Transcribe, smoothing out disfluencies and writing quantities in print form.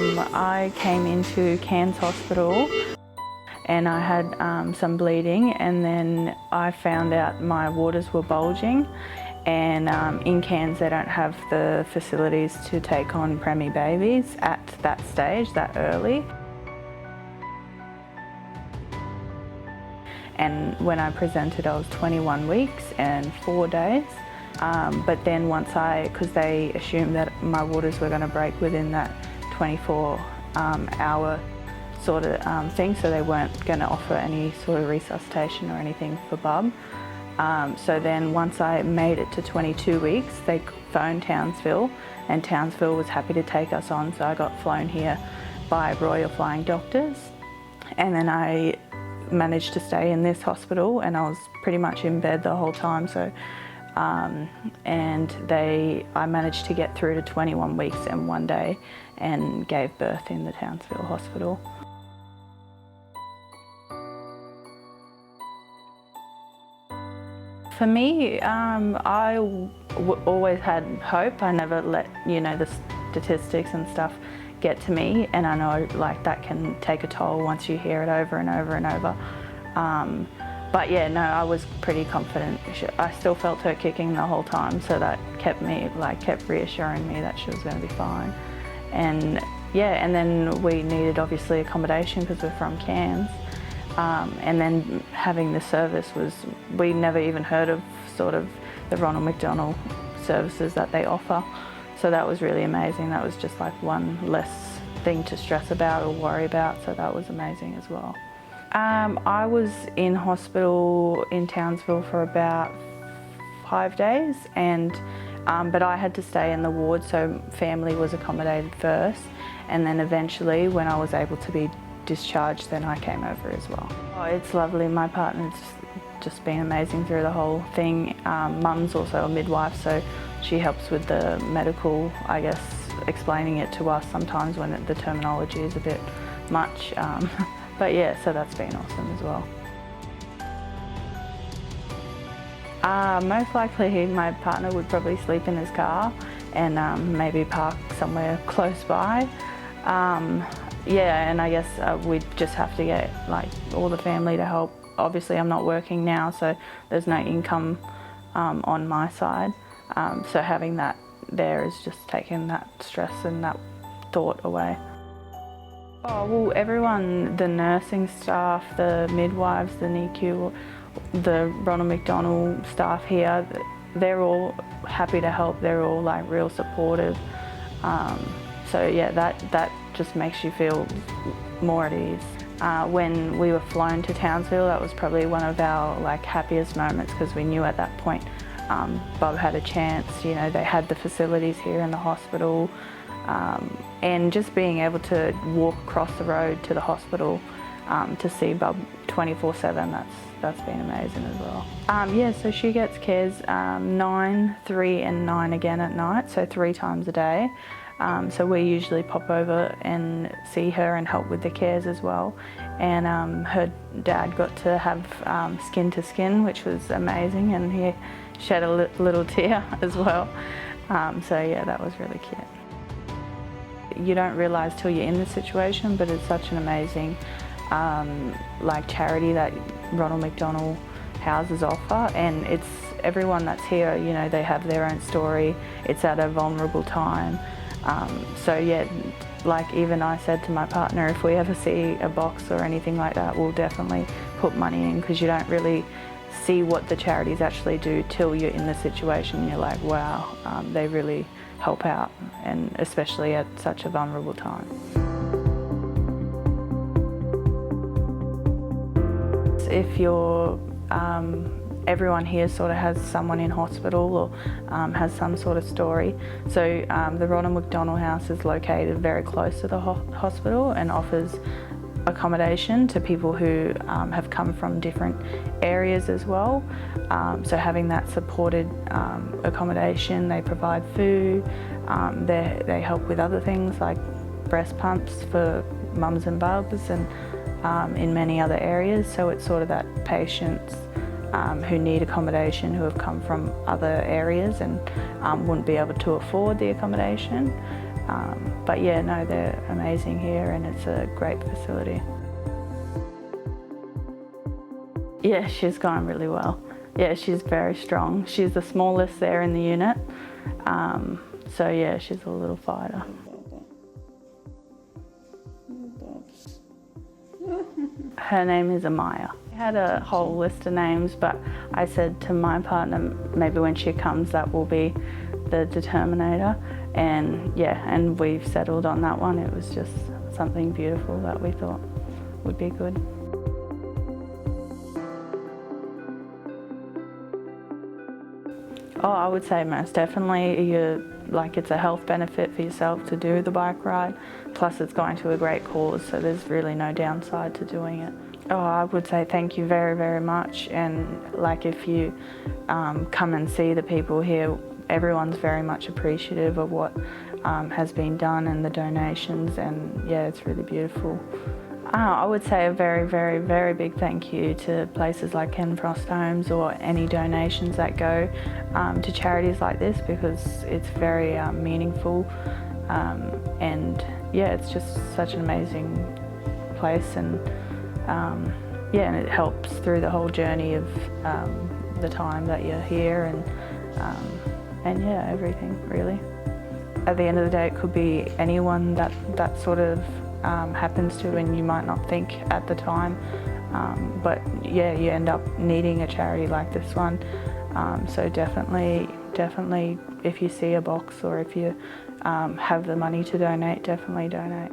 I came into Cairns Hospital and I had some bleeding, and then I found out my waters were bulging, and in Cairns they don't have the facilities to take on preemie babies at that stage, that early. And when I presented I was 21 weeks and 4 days. But then because they assumed that my waters were going to break within that 24-hour sort of thing, so they weren't going to offer any sort of resuscitation or anything for bub. So then once I made it to 22 weeks, they phoned Townsville, and Townsville was happy to take us on, so I got flown here by Royal Flying Doctors. And then I managed to stay in this hospital, and I was pretty much in bed the whole time. So I managed to get through to 21 weeks and 1 day and gave birth in the Townsville Hospital. For me, I always had hope. I never let, the statistics and stuff get to me, and I know like that can take a toll once you hear it over and over and over. But yeah, no, I was pretty confident. I still felt her kicking the whole time, so that kept reassuring me that she was going to be fine. And yeah, and then we needed obviously accommodation because we're from Cairns. And then having the service we never even heard of sort of the Ronald McDonald services that they offer. So that was really amazing. That was just like one less thing to stress about or worry about, so that was amazing as well. I was in hospital in Townsville for about 5 days, but I had to stay in the ward, so family was accommodated first, and then eventually when I was able to be discharged, then I came over as well. Oh, it's lovely. My partner's just been amazing through the whole thing. Mum's also a midwife, so she helps with the medical, I guess, explaining it to us sometimes when the terminology is a bit much. But yeah, so that's been awesome as well. Most likely my partner would probably sleep in his car and maybe park somewhere close by. Yeah, and I guess we'd just have to get like all the family to help. Obviously I'm not working now, so there's no income on my side. So having that there is just taking that stress and that thought away. Oh, well, everyone, the nursing staff, the midwives, the NICU, the Ronald McDonald staff here, they're all happy to help. They're all like real supportive. So yeah, that just makes you feel more at ease. When we were flown to Townsville, that was probably one of our like happiest moments, because we knew at that point Bob had a chance. They had the facilities here in the hospital, and just being able to walk across the road to the hospital to see Bob 24/7, that's been amazing as well. Yeah, so she gets cares 9, 3 and 9 again at night, so 3 times a day. So we usually pop over and see her and help with the cares as well. And her dad got to have skin to skin, which was amazing, and he shed a little tear as well. So yeah, that was really cute. You don't realise till you're in the situation, but it's such an amazing charity that Ronald McDonald houses offer, and it's everyone that's here, they have their own story. It's at a vulnerable time. So yeah, like even I said to my partner, if we ever see a box or anything like that, we'll definitely put money in, because you don't really see what the charities actually do till you're in the situation. You're like, wow, they really help out, and especially at such a vulnerable time. If you're everyone here sort of has someone in hospital or has some sort of story. So the Ronald McDonald House is located very close to the hospital and offers accommodation to people who have come from different areas as well. So having that supported accommodation, they provide food, they help with other things like breast pumps for mums and bubs, and in many other areas. So it's sort of that patients who need accommodation, who have come from other areas and wouldn't be able to afford the accommodation. But yeah, no, they're amazing here and it's a great facility. Yeah, she's going really well. Yeah, she's very strong. She's the smallest there in the unit. So yeah, she's a little fighter. Her name is Amaya. I had a whole list of names, but I said to my partner, maybe when she comes, that will be the determinator. And yeah, and we've settled on that one. It was just something beautiful that we thought would be good. Oh, I would say most definitely. It's a health benefit for yourself to do the bike ride, plus it's going to a great cause, so there's really no downside to doing it. Oh, I would say thank you very, very much, and like if you come and see the people here, everyone's very much appreciative of what has been done and the donations, and yeah, it's really beautiful. I would say a very, very, very big thank you to places like Kenfrost Homes or any donations that go to charities like this, because it's very meaningful, and yeah, it's just such an amazing place, and yeah, and it helps through the whole journey of the time that you're here, and yeah, everything really. At the end of the day, it could be anyone that sort of happens to, and you might not think at the time, but yeah, you end up needing a charity like this one. So definitely if you see a box or if you have the money to donate, definitely donate.